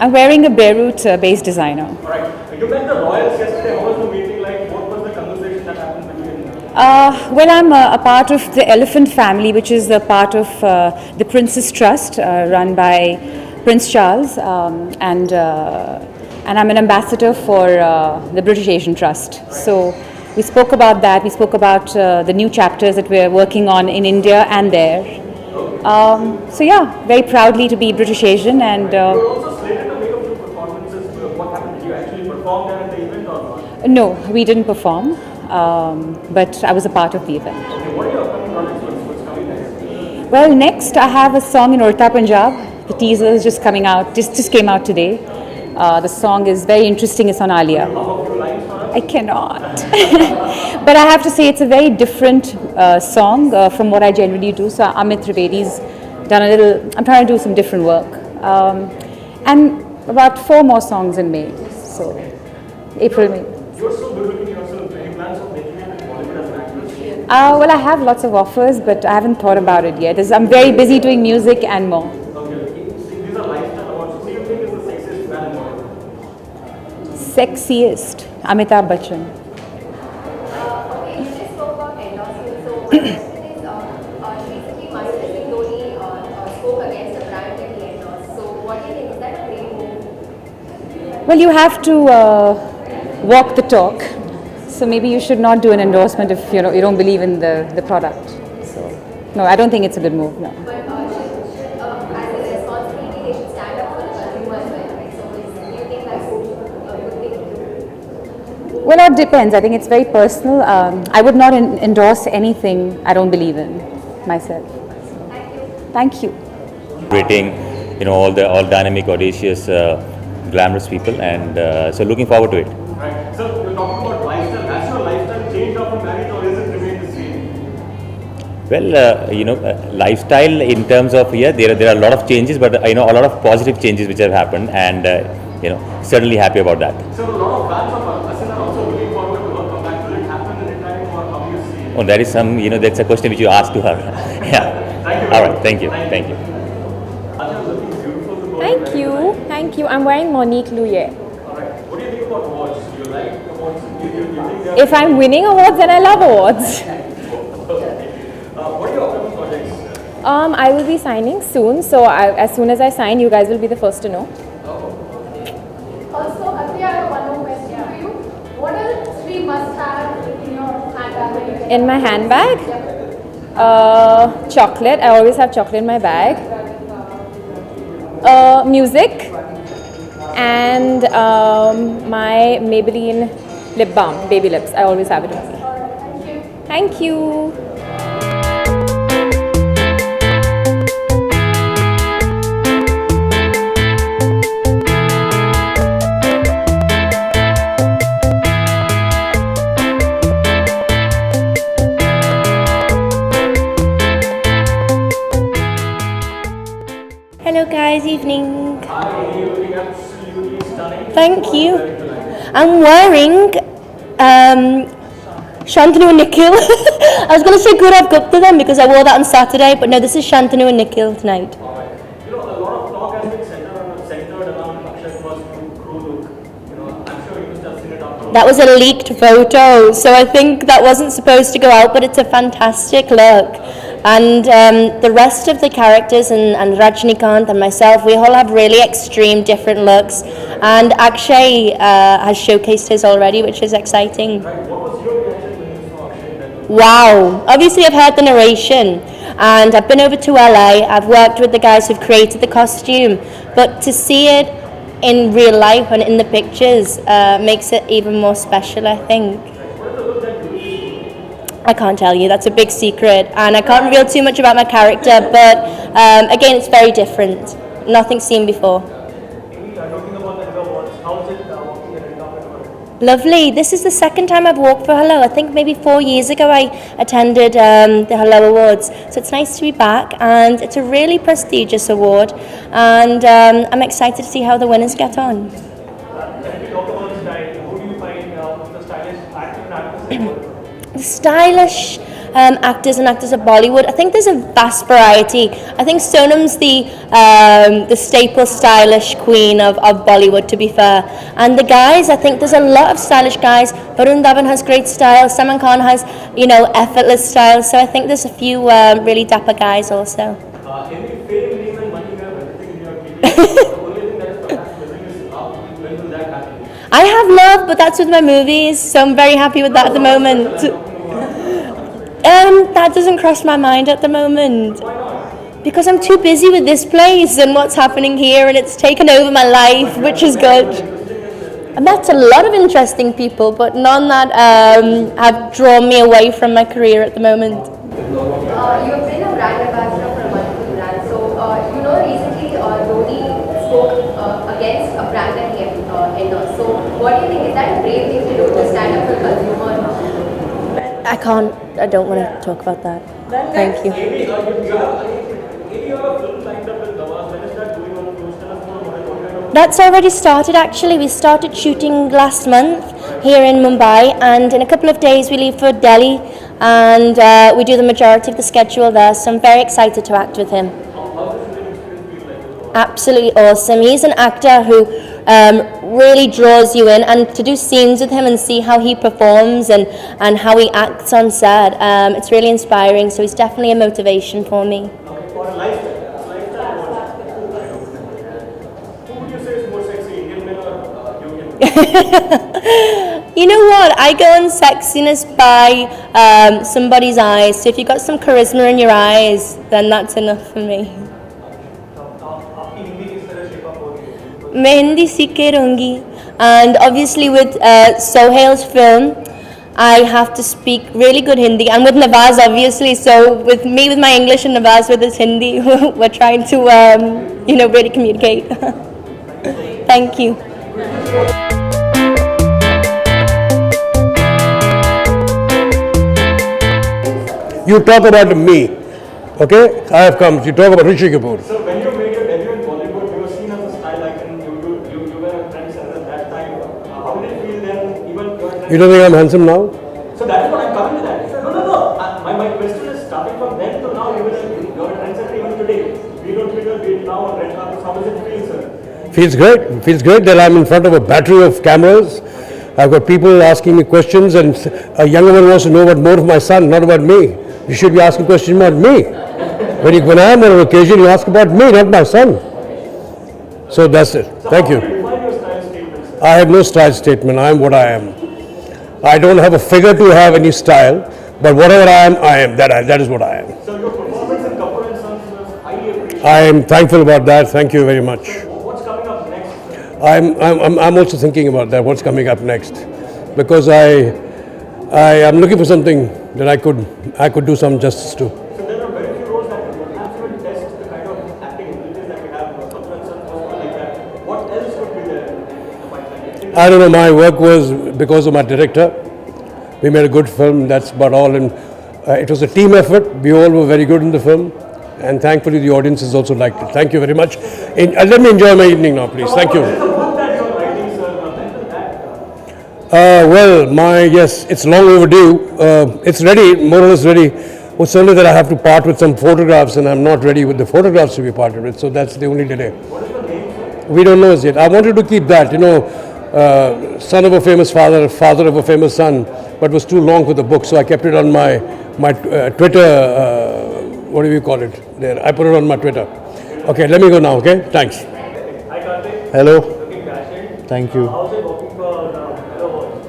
I'm wearing a Beirut-based designer. All right. You met the royals yesterday. How was the meeting like? What was the conversation that happened between you? Well, I'm a part of the Elephant family, which is a part of the Prince's Trust, run by Prince Charles, and I'm an ambassador for the British Asian Trust. So we spoke about that. We spoke about the new chapters that we're working on in India and there. So yeah, very proudly to be British Asian, and You were also slated to make a few performances. What happened? Did you actually perform there at the event or not? no, we didn't perform, but I was a part of the event. Okay, what are your upcoming projects? What's coming next? Well, next I have a song in Urta Punjab. The teaser is just coming out, just came out today. The song is very interesting. It's on Alia. I cannot. But I have to say it's a very different song from what I generally do. So Amit Trivedi's done a little, I'm trying to do some different work. And about 4 more songs in May. So April, May. You're so good looking yourself. Any plans of making it in Bollywood as an actress? Well, I have lots of offers, but I haven't thought about it yet. I'm very busy doing music and more. Okay. These are lifestyle awards. Who do you think is the sexiest man in Bollywood? Sexiest, Amitabh Bachchan. Okay, you just spoke about endorsement. So my question is, recently Master Singh Dhoni spoke against a brand that he endorsed. So what do you think? Is that a brave move? Well, you have to walk the talk. So maybe you should not do an endorsement if you don't believe in the product. So no, I don't think it's a good move. No. But should, as a responsibility, they should stand up for the consumer as well, right? So do you think that's a good thing to do? Well, it depends. I think it's very personal. I would not endorse anything I don't believe in myself. Thank you. Thank you. Rating, all dynamic, audacious, glamorous people, and so looking forward to it. Right. So you're talking about lifestyle. Has your lifestyle changed after marriage, or is it remained the same? Well, lifestyle in terms of there are a lot of changes, but a lot of positive changes which have happened, and certainly happy about that. So a lot of fans of Asin are also looking forward to her comeback. Will it happen anytime, or how do you see it? Oh, that is that's a question which you asked to her. Yeah. Thank you. All right. Thank you. Thank you. Aja, looking beautiful to go. Thank you. Thank you. I'm wearing Monique Louye. Alright. What do you think about awards? Do you like awards? Do you think they are? If I'm winning awards, then I love awards. What are your upcoming projects? I will be signing soon. So as soon as I sign, you guys will be the first to know. Also, Athia, I have one more question for you. What are the 3 must-have in your handbag? In my handbag, chocolate. I always have chocolate in my bag. Music. And my Maybelline lip balm, baby lips. I always have it with me. Thank you. Hello guys, evening. Hi, you're looking absolutely stunning. Thank you. I'm wearing Shantanu and Nikhil. I was going to say Gaurav Gupta then because I wore that on Saturday, but no, this is Shantanu and Nikhil tonight. Alright. A lot of talk has been centered around Akshay Kumar's crew look. I'm sure you must have seen it after. That was a leaked photo, so I think that wasn't supposed to go out, but it's a fantastic look. And the rest of the characters and Rajnikant and myself, we all have really extreme different looks. And Akshay has showcased his already, which is exciting. What was your reaction when you saw Akshay in that look? Wow. Obviously, I've heard the narration and I've been over to LA. I've worked with the guys who've created the costume. But to see it in real life and in the pictures makes it even more special, I think. I can't tell you, that's a big secret, and I can't reveal too much about my character, but again, it's very different. Nothing seen before. Talking about the Hello Awards, how is it walking at Red Carpet? Lovely. This is the second time I've walked for Hello. I think maybe 4 years ago I attended the Hello Awards, so it's nice to be back, and it's a really prestigious award, and I'm excited to see how the winners get on. When we talk about style, who do you find the stylish active and actress? Stylish. actors and actors of Bollywood. I think there's a vast variety. I think Sonam's the staple stylish queen of Bollywood, to be fair. And the guys, I think there's a lot of stylish guys. Varun Dhawan has great style. Salman Khan has, effortless style. So I think there's a few really dapper guys also. Any fame, name, and money, you have everything in your TV. The only thing that is perhaps missing is love. When will that happen? I have love, but that's with my movies, so I'm very happy with that at the moment. That doesn't cross my mind at the moment. Because I'm too busy with this place and what's happening here, and it's taken over my life, which is good. I met a lot of interesting people, but none that have drawn me away from my career at the moment. You have been a brand ambassador for multiple brands. So, recently Dhoni spoke against a brand that he endorsed. So, what do you think? Is that a brave thing to do to stand up for the consumer? I don't want to talk about that. Thank you. Maybe you have a film lined up with Nawaz. When is that going on? Can you tell us more about it? What kind of That's already started actually. We started shooting last month here in Mumbai, and in a couple of days we leave for Delhi, and we do the majority of the schedule there, so I'm very excited to act with him. Absolutely awesome. He's an actor who really draws you in, and to do scenes with him and see how he performs and how he acts on set, it's really inspiring, so he's definitely a motivation for me. for a lifestyle who would you say is more sexy, Indian men or European? You know what? I go on sexiness by somebody's eyes. So if you've got some charisma in your eyes, then that's enough for me. आपकी हिंदी किस तरह shape up हो रही है? मैं हिंदी सीख के रहूँगी. And obviously with Sohail's film, I have to speak really good Hindi. And with Nawaz, obviously. So with me, with my English, and Nawaz with his Hindi, we're trying to, really communicate. Thank you. You talk about me, okay? I have come. You talk about Rishi Kapoor. So when you made your debut in Bollywood, you were seen as a style icon. You were a trendsetter at that time. How did it feel then? Even your You don't think I'm handsome now? So that is what I'm coming to that. No. My question is starting from then to now. You're a trendsetter even today. We don't feel your weight now on red carpet. How does it feel, sir? Feels great. Feels great that I'm in front of a battery of cameras. I've got people asking me questions, and a younger one wants to know about more of my son, not about me. You should be asking questions about me. When I am on an occasion, you ask about me, not my son. So that's it. Thank you. Define your style statement, sir. I have no style statement. I am what I am. I don't have a figure to have any style, but whatever I am. That is what I am. So your performance in Kapoor and Sons was highly appreciated. I am thankful about that. Thank you very much. What's coming up next, sir? I'm also thinking about that. What's coming up next? Because I am looking for something that I could do some justice to. So there are very few roles that perhaps even test the kind of acting abilities that we have. Kapoor and Sons was one like that. What else could be there in the pipeline? I don't know. My work was because of my director. We made a good film. That's about all. And it was a team effort. We all were very good in the film. And thankfully, the audience has also liked it. Thank you very much. Let me enjoy my evening now, please. Thank you. What is the book that you're writing, sir? When will that? Yes, it's long overdue. It's ready, more or less ready. It's only that I have to part with some photographs, and I'm not ready with the photographs to be parted with. So that's the only delay. What is the name, sir? We don't know as yet. I wanted to keep that, son of a famous father, father of a famous son, but it was too long for the book, so I kept it on my Twitter. What do you call it? There, I put it on my Twitter. Okay, let me go now. Okay, thanks. Hi, Karthik. Hello, Looking dashing. thank you. How's it working for Hello World?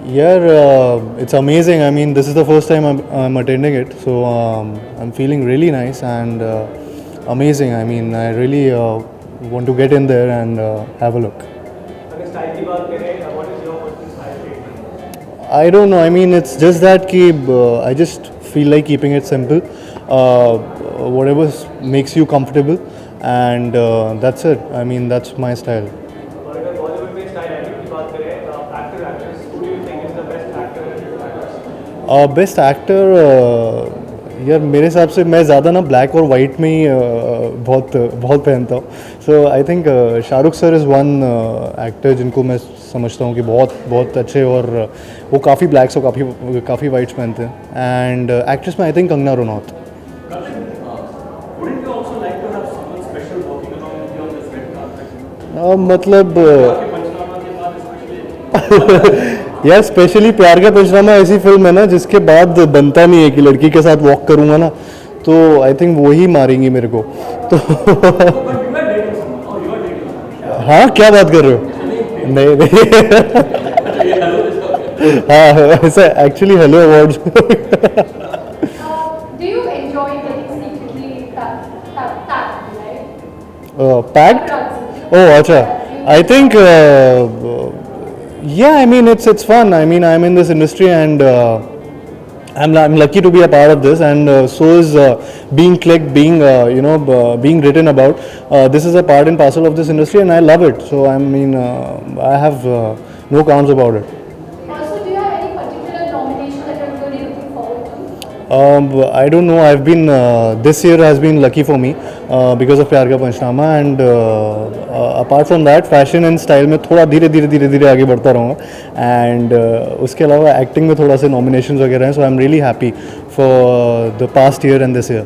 Yeah, it's amazing. I mean, this is the first time I'm attending it, so I'm feeling really nice and amazing. I mean, I really want to get in there and have a look. अगर style की बात करें, what is your personal style statement? I don't know. I mean, it's just that I just feel like keeping it simple. Whatever makes you comfortable, and that's it. I mean, that's my style. और अगर बॉलीवुड में style acting की बात करें, actor actress, who do you think is the best actor and actress? Best actor यार मेरे हिसाब से मैं ज़्यादा ना ब्लैक और वाइट में ही बहुत बहुत पहनता हूँ. So I think Shahrukh sir is one actor जिनको मैं समझता हूँ कि बहुत बहुत अच्छे, और वो काफ़ी ब्लैक्स और काफ़ी वाइट्स पहनते हैं. एंड एक्ट्रेस में I think Kangana Ranaut. Wouldn't you also like to have someone special walking along with you on this red carpet? मतलब पंचनामा के बाद especially यार स्पेशली प्यार का पंचनामा ऐसी फिल्म है ना जिसके बाद बनता नहीं है कि लड़की के साथ वॉक करूँगा ना, तो आई थिंक वो ही मारेंगी मेरे को. तो हाँ, क्या बात कर रहे हो? नहीं हाँ, ऐसा actually hello awards. Do you enjoy getting secretly tagged, right? Packed? Oh, acha. I think, yeah, I mean, it's fun. I mean, I'm in this industry and I'm lucky to be a part of this, and so is being clicked, being being written about. This is a part and parcel of this industry, and I love it. So I mean, I have no qualms about it. Also, do you have any particular nomination that you're really looking forward to? I don't know. I've been this year has been lucky for me because of प्यार का पंचनामा, and apart from that, fashion and style में थोड़ा धीरे आगे बढ़ता रहूँगा, and उसके अलावा acting में थोड़ा से nominations वगैरह हैं. So I'm really happy for the past year and this year.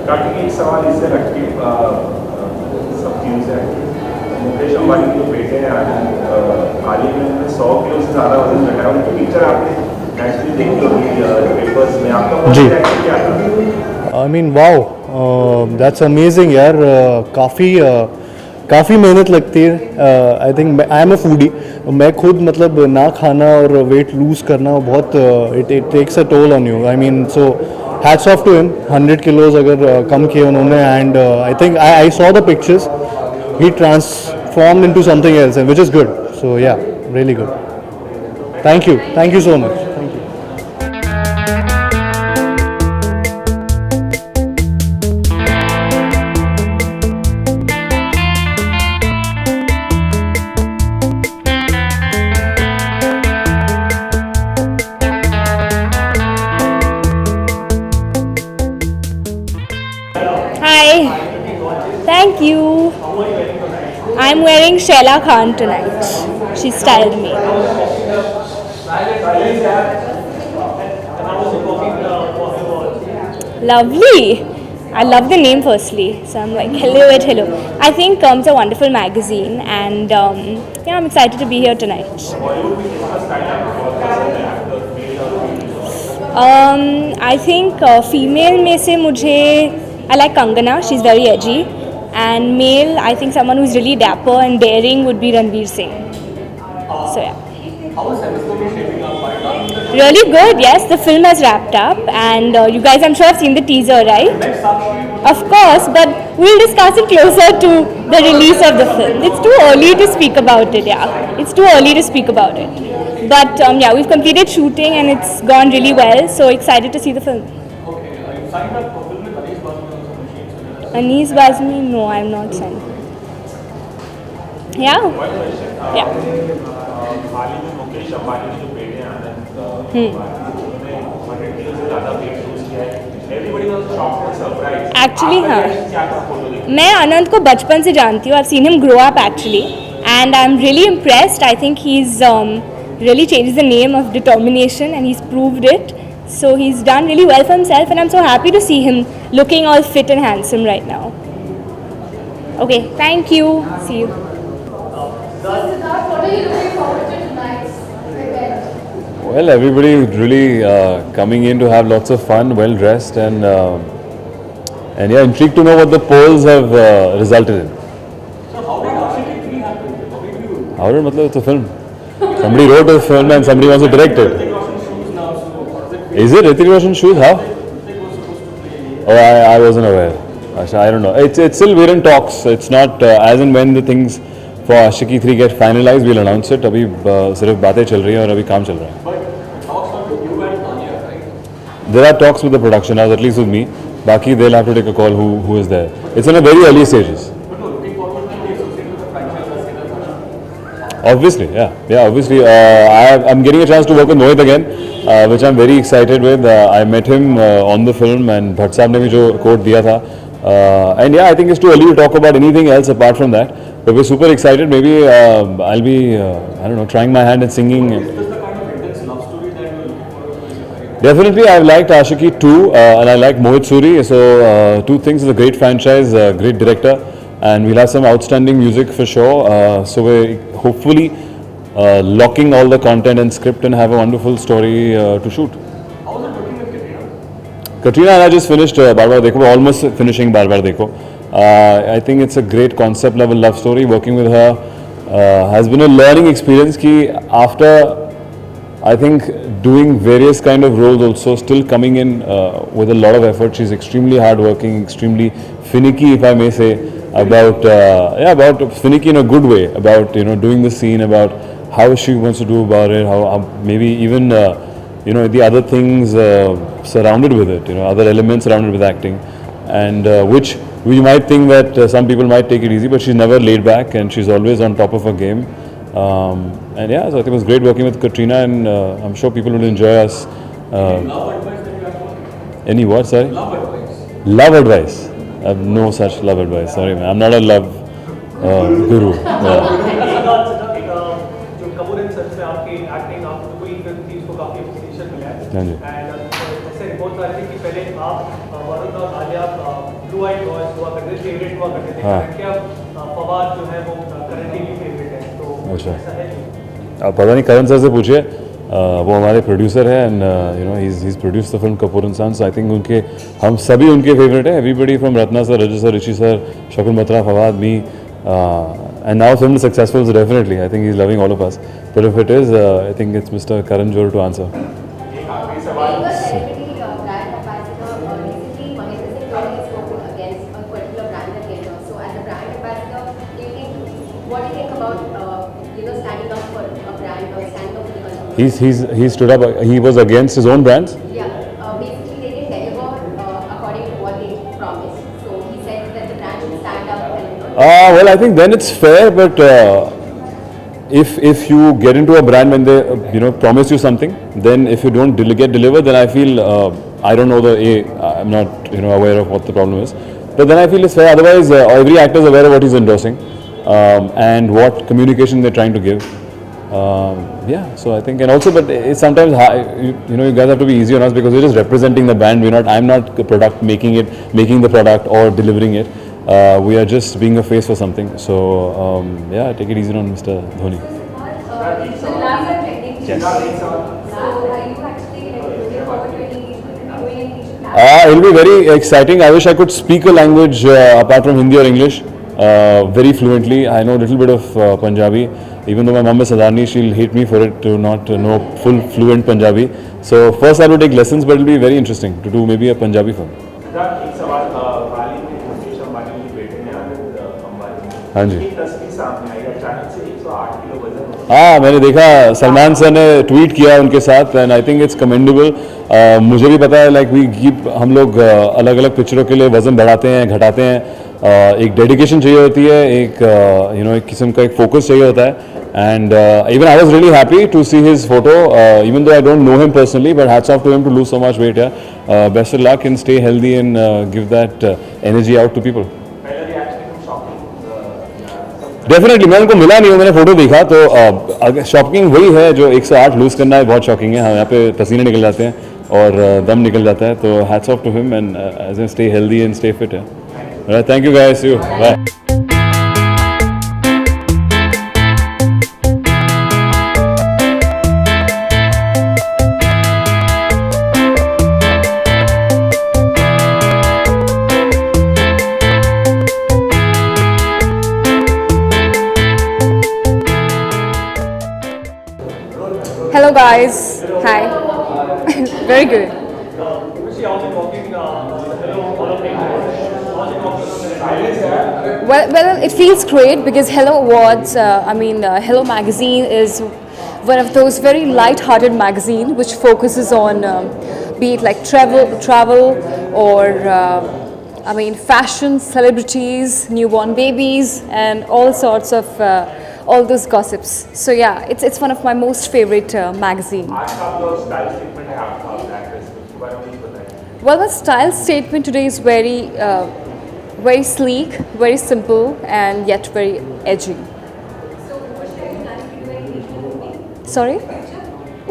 काटी एक सवाल इससे रखी सब चीज़ है. मुकेश अंबानी के जो बेटे हैं हाल ही में 100 किलो से ज़्यादा वजन घटाया. उनकी पिक्चर आपने नेचुरली देखी होगी पेपर्स में. आपका जी. क्या था? I mean, wow, that's amazing यार. काफ़ी मेहनत लगती है. आई think I am a foodie. मैं खुद मतलब ना खाना और वेट लूज़ करना बहुत it takes a toll on you. I mean, so hats off to him. 100 kilos अगर कम किए उन्होंने, and I think I saw the pictures. He transformed into something else, which is good. So ya, really good. Thank you so much. Thank you. Hi. Thank you. I'm wearing Sheila Khan tonight. She styled me. Lovely. I love the name firstly. So I'm like, hello. I think it's a wonderful magazine, and yeah, I'm excited to be here tonight. I think female में से मुझे I like Kangana. She's very edgy. And male, I think someone who's really dapper and daring would be Ranveer Singh. So yeah. How is Semestoli shaping up? Really good. Yes, the film has wrapped up, and you guys, I'm sure, have seen the teaser, right? Of course, but we'll discuss it closer to the release of the film. It's too early to speak about it. Yeah, it's too early to speak about it. But yeah, we've completed shooting and it's gone really well. So excited to see the film. Okay, you signed up for film with Anish Bazmi on some machines. Anis Bazmi, no, I'm not signed. Yeah. Yeah. हाल ही में मुकेश अंबानी के जो बेटे हैं आनंद उन्होंने 100 kilo से ज़्यादा weight lose किया है. Everybody was shocked and surprised. Actually, आपका हाँ. reaction क्या था फोटो देख के? मैं आनंद को बचपन से जानती हूँ. I've seen him grow up actually, and I'm really impressed. I think he's really changed the name of determination, and he's proved it. So he's done really well for himself, and I'm so happy to see him looking all fit and handsome right now. Okay, thank you. See you. So Siddharth, what are you looking forward to tonight's event? Well, everybody really coming in to have lots of fun, well dressed, and yeah, intrigued to know what the polls have resulted in. So how did Ashiki 3 happen? How did you? How did matlab, it's a film. Somebody wrote a film and somebody wants to direct it. Hrithik Roshan shoes now, so how does it feel? Is it Hrithik Roshan shoes? How? Hrithik was supposed to play. Oh, I wasn't aware. Asha, I don't know. It's still we're in talks. It's not as and when the things for Ashiki 3 get finalized, we'll announce it. अभी सिर्फ बातें चल रही हैं और अभी काम चल रहा है. But talks are with you and Tanya, right? There are talks with the production house, at least with me. Baki, they'll have to take a call who is there. It's in a very early stages. But no, looking forward to be associated with the franchise as Siddharth. Obviously, yeah, obviously. I'm getting a chance to work with Mohit again, which I'm very excited with. I met him on the film, and Bhatt साहब ने भी जो quote दिया था. And yeah, I think it's too early to talk about anything else apart from that. But we're super excited. Maybe I'll be, I don't know, trying my hand at singing. Definitely, I've liked Ashiki 2 and I like Mohit Suri. So, two things. It's a great franchise, great director, and we'll have some outstanding music for sure. So, we're hopefully locking all the content and script and have a wonderful story to shoot. Katrina and I just finished Bar Bar Dekho, we're almost finishing Bar Bar Dekho. I think it's a great concept level love story. Working with her has been a learning experience. Ki after I think doing various kind of roles also, still coming in with a lot of effort. She's extremely hardworking, extremely finicky, if I may say, about finicky in a good way, about doing the scene, about how she wants to do about it, how maybe even the other things surrounded with it, other elements surrounded with acting, and which we might think that some people might take it easy, but she's never laid back and she's always on top of her game. And yeah, so I think it was great working with Katrina, and I'm sure people will enjoy us. Any what? Sorry? Love advice. I have no such love advice. Sorry, man. I'm not a love guru. जो Kapoor and sons में आपकी acting आपको कोई film थी उसको काफी appreciation मिला हाँ है जी। एंड जैसे रिपोर्ट आ रही थी कि पहले आप वरुण और आलिया ब्लू आइड बॉयज हुआ करते थे, फेवरेट हुआ करते थे, हाँ। क्या फवाद जो है वो करंटली भी फेवरेट है, तो अच्छा। ऐसा है नहीं? आप पता नहीं करण सर से पूछिए, वो हमारे प्रोड्यूसर है and he's produced the film Kapoor and Sons. I think उनके हम सभी उनके फेवरेट हैं. Everybody from Ratna sir, Raju sir, Rishi sir, Shakul Matra, Fawad, me, and now film is successful, so definitely I think he's loving all of us. But if it is, I think it's Mr. Karan Johar to answer. एक आखिरी Being सवाल. a celebrity brand ambassador, recently Mahendra Singh Dhoni has spoken against a particular brand that he endorses. So as a brand ambassador, what do you think about standing up for a brand or standing up for the consumer? He stood up. He was against his own brands. Yeah, basically they didn't deliver according to what they promised. So he said that the brand should stand up and Well, I think then it's fair, but if you get into a brand when they promise you something, then if you don't get delivered, then I feel I don't know I'm not aware of what the problem is, but then I feel it's fair. Otherwise, every actor is aware of what he's endorsing and what communication they're trying to give. Yeah, so I think, and also, but it's sometimes you guys have to be easy on us because we're just representing the brand. I'm not the product making the product or delivering it. We are just being a face for something. So yeah, take it easy on Mr. Dhoni. Yes. So are you actually looking forward to doing anything? It'll be very exciting. I wish I could speak a language apart from Hindi or English very fluently. I know a little bit of Punjabi. Even though my mom is Sadhani, she'll hate me for it to not know full fluent Punjabi. So first I will take lessons, but it'll be very interesting to do maybe a Punjabi film. Siddharth, एक सवाल. हाल ही में मुकेश अंबानी के बेटे ने आनंद अंबानी, हाँ जी। एक तस्वीर सामने आई, अचानक से 108 किलो वजन. हाँ, मैंने देखा सलमान सर ने ट्वीट किया उनके साथ, and I think it's commendable. मुझे भी पता है, लाइक हम लोग अलग अलग पिक्चरों के लिए वजन बढ़ाते हैं, घटाते हैं. एक डेडिकेशन चाहिए होती है, एक किस्म का एक फोकस चाहिए होता है. And even I was really happy to see his photo, even though I don't know him personally, but hats off to him to lose so much weight. Yeah, best of luck and stay healthy and give that energy out to people. पहला reaction एकदम shocking. Definitely, मैं उनको मिला नहीं हूँ, मैंने photo देखा तो शॉकिंग वही है जो 108 लूज करना है, बहुत शॉकिंग है. हाँ, यहाँ पे पसीने निकल जाते हैं और दम निकल जाता है, तो hats off to him and as a stay healthy and stay fit है. Thank you guys, see you, bye. Hello guys. Hi. Very good. Obviously, also working Hello Hall of Fame. Well, it feels great because Hello Awards, Hello Magazine is one of those very light-hearted magazine which focuses on, be it like travel or fashion, celebrities, newborn babies, and all sorts of all those gossips. So yeah, it's one of my most favorite magazine. आज का आपका style statement है आपका black dress उसके बारे में कुछ बताएं. Well, the style statement today is very sleek, very simple, and yet very edgy. Sorry?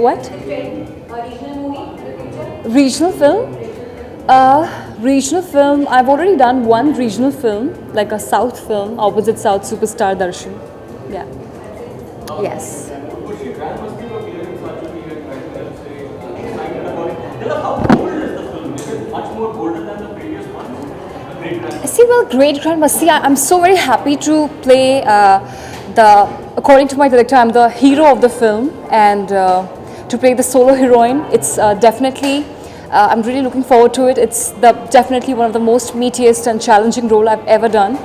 What? Regional film? Regional film, I've already done one regional film, like a South film, opposite South superstar Darshan. Yeah. Yes. See, well, Great Grand Masti, I'm so very happy to play according to my director, I'm the hero of the film, and to play the solo heroine, it's definitely, I'm really looking forward to it. It's definitely one of the most meatiest and challenging role I've ever done.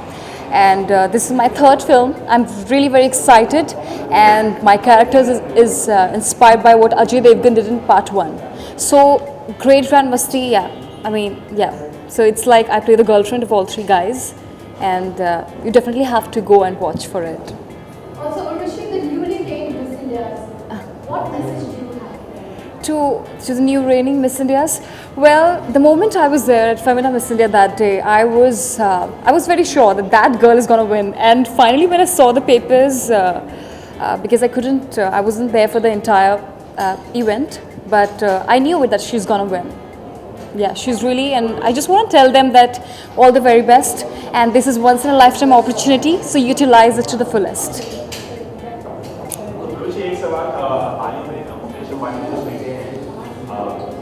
And this is my third film. I'm really very excited, and my character is inspired by what Ajay Devgan did in part 1. So, Great Grand Masti, yeah. I mean, yeah. So it's like I play the girlfriend of all three guys, and you definitely have to go and watch for it. Also, Urvashi, the newly named Miss Indias, what message do you have? To the new reigning Miss Indias, well, the moment I was there at Femina Miss India that day, I was very sure that that girl is gonna win. And finally, when I saw the papers, because I wasn't there for the entire event, but I knew that she's gonna win. Yeah, she's really, and I just want to tell them that all the very best, and this is once in a lifetime opportunity, so utilize it to the fullest. कुछ एक सवाल हाल ही में मुकेश अंबानी जो बेटे हैं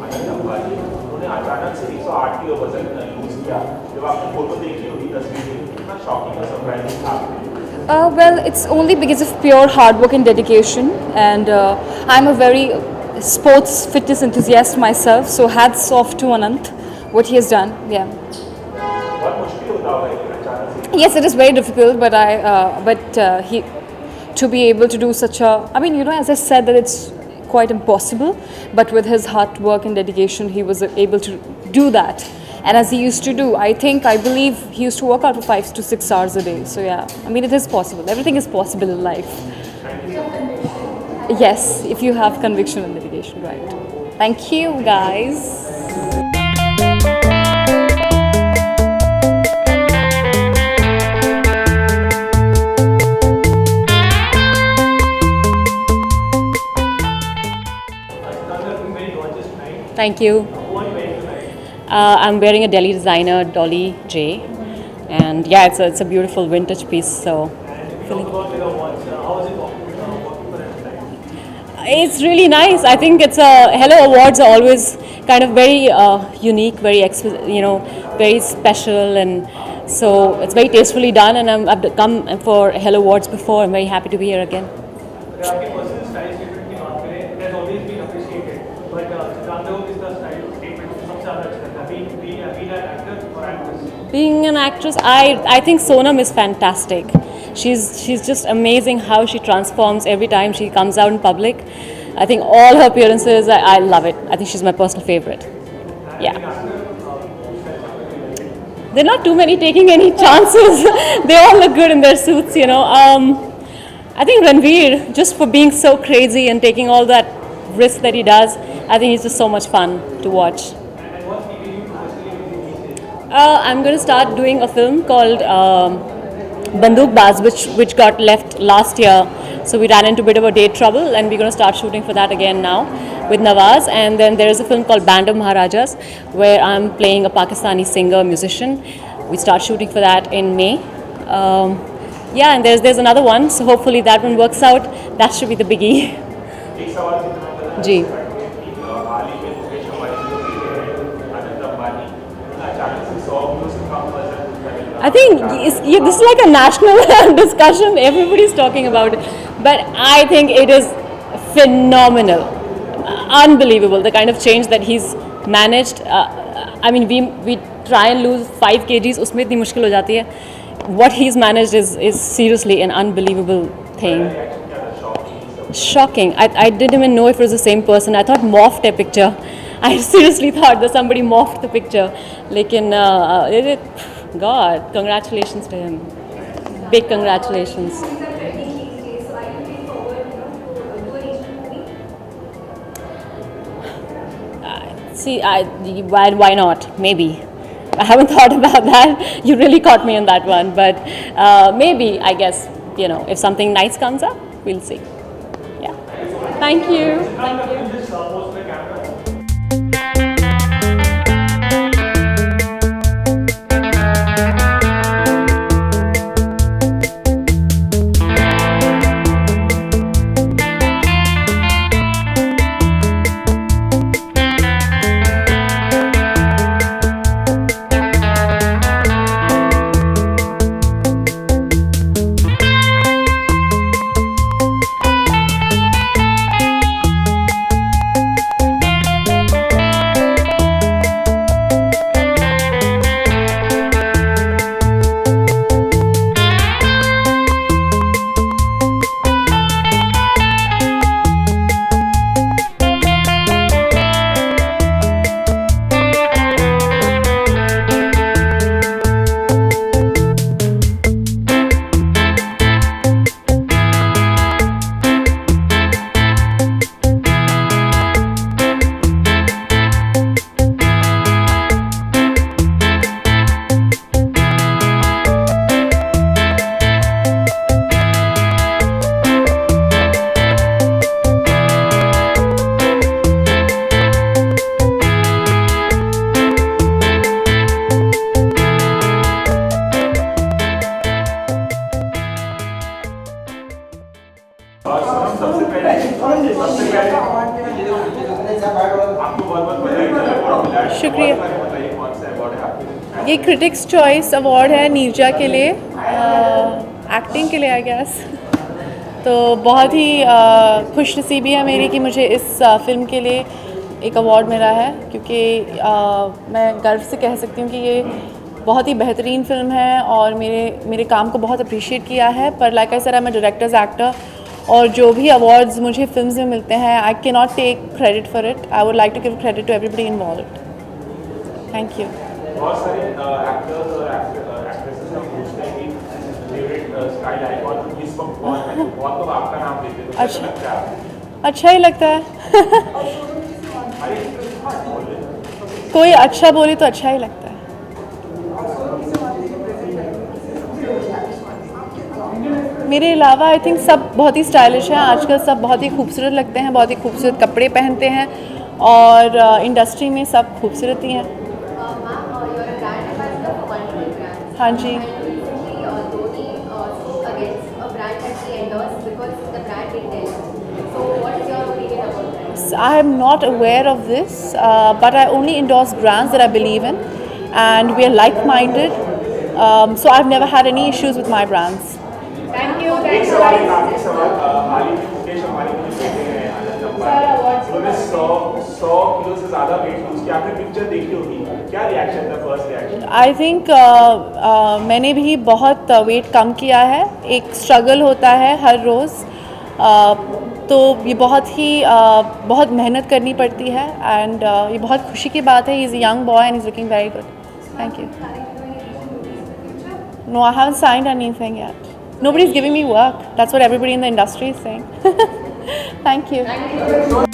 अनिल अंबानी, उन्होंने अचानक से 108 किलो वजन लूज किया. जब आपने फोटो देखी होगी, तस्वीर देखी, कितना शॉकिंग और सरप्राइजिंग था आपके? Well, it's only because of pure hard work and dedication, and I'm a very sports fitness enthusiast myself, so hats off to Anant, what he has done. Yeah. बहुत मुश्किल होता होगा ये अचानक से. Yes, it is very difficult, but he to be able to do such a. I mean, as I said that it's quite impossible, but with his hard work and dedication, he was able to do that. And as he used to do, I believe he used to work out for 5 to 6 hours a day. So yeah, I mean, it is possible. Everything is possible in life. Yes, if you have conviction and dedication, right. Thank you, guys. Thank you. I'm wearing a Delhi designer, Dolly J. And yeah, it's a beautiful vintage piece. So it's really nice. I think it's Hello Awards are always kind of very unique, very very special, and so it's very tastefully done. And I've come for Hello Awards before. I'm very happy to be here again. आपके personal style statement की बात करें, it has always been appreciated, but जानते हो किस तरह style statement सबसे ज़्यादा अच्छा लगता है, being an actor or actress? Being an actress, I think Sonam is fantastic. She's just amazing how she transforms every time she comes out in public. I think all her appearances, I love it. I think she's my personal favorite. Yeah. There are not too many taking any chances. They all look good in their suits, I think Ranveer, just for being so crazy and taking all that risk that he does, I think he's just so much fun to watch. I'm going to start doing a film called Banduk Baz, which got left last year. So we ran into a bit of a date trouble, and we're going to start shooting for that again now with Nawaz. And then there is a film called Band of Maharajas, where I'm playing a Pakistani singer, musician. We start shooting for that in May. Yeah, and there's another one, so hopefully that one works out. That should be the biggie. एक सवाल जितना जी. हाल ही में मुकेश अंबानी जो बेटे हैं अनिल अंबानी, अचानक से 100 kilo से कम वजन. I think this is like a national discussion. Everybody's talking about it. But I think it is phenomenal. Unbelievable, the kind of change that he's managed. I mean, we try and lose 5 kgs, उसमें इतनी मुश्किल हो जाती है. What he's managed is seriously an unbelievable thing. Shocking. I didn't even know if it was the same person. I thought morphed a picture. I seriously thought that somebody morphed the picture. Lekin, God, congratulations to him. Big congratulations. Things are trending these days. See, why not? Maybe. I haven't thought about that. You really caught me on that one. But maybe, I guess, if something nice comes up, we'll see. Yeah. Thank you. Thank you. Just post the camera. सबसे पहले आपको बहुत बहुत बधाई award मिला है। शुक्रिया। बताइए कौन सा अवार्ड है आपके? ये क्रिटिक्स चॉइस अवार्ड है नीरजा के लिए, एक्टिंग के लिए आई गेस। तो बहुत ही खुशनसीबी है मेरी कि मुझे इस फिल्म के लिए एक अवार्ड मिला है, क्योंकि मैं गर्व से कह सकती हूँ कि ये बहुत ही बेहतरीन फिल्म है और मेरे काम को बहुत अप्रिशिएट किया है। पर like I said, I am a director's actor, और जो भी अवार्ड्स मुझे फिल्म्स में मिलते हैं, I can not take credit for it. I would like to give credit to everybody involved. Thank you. बहुत सारे एक्टर्स और एक्ट्रेसेस हम पूछते हैं कि फेवरेट स्टाइल आइकॉन किस वक्त कौन है, बहुत लोग आपका नाम लेते हैं, तो अच्छा। कैसा लगता है आपको? अच्छा ही लगता है। कोई अच्छा बोले तो अच्छा ही लगता है। मेरे अलावा आई थिंक सब बहुत ही स्टाइलिश हैं आजकल, सब बहुत ही खूबसूरत लगते हैं, बहुत ही खूबसूरत कपड़े पहनते हैं और इंडस्ट्री में सब खूबसूरत ही हैं। हाँ जी। I am not aware of this, but I only endorse brands that I believe in, and we are like-minded. So I've never had any issues with my brands. एक सवाल, एक आखिरी सवाल, हाल ही में मुकेश अंबानी के बेटे हैं आनंद अंबानी, उन्होंने 100 किलो से ज़्यादा वेट लूज किया। आपने पिक्चर देखी होगी, क्या रिएक्शन था, फर्स्ट रिएक्शन? आई थिंक मैंने भी बहुत वेट कम किया है। एक स्ट्रगल होता है हर रोज़, तो ये बहुत मेहनत करनी पड़ती है, एंड ये बहुत खुशी की बात है। He is a young boy and is looking very good. Thank you. No, I haven't signed anything yet. Nobody's giving me work. That's what everybody in the industry is saying. Thank you.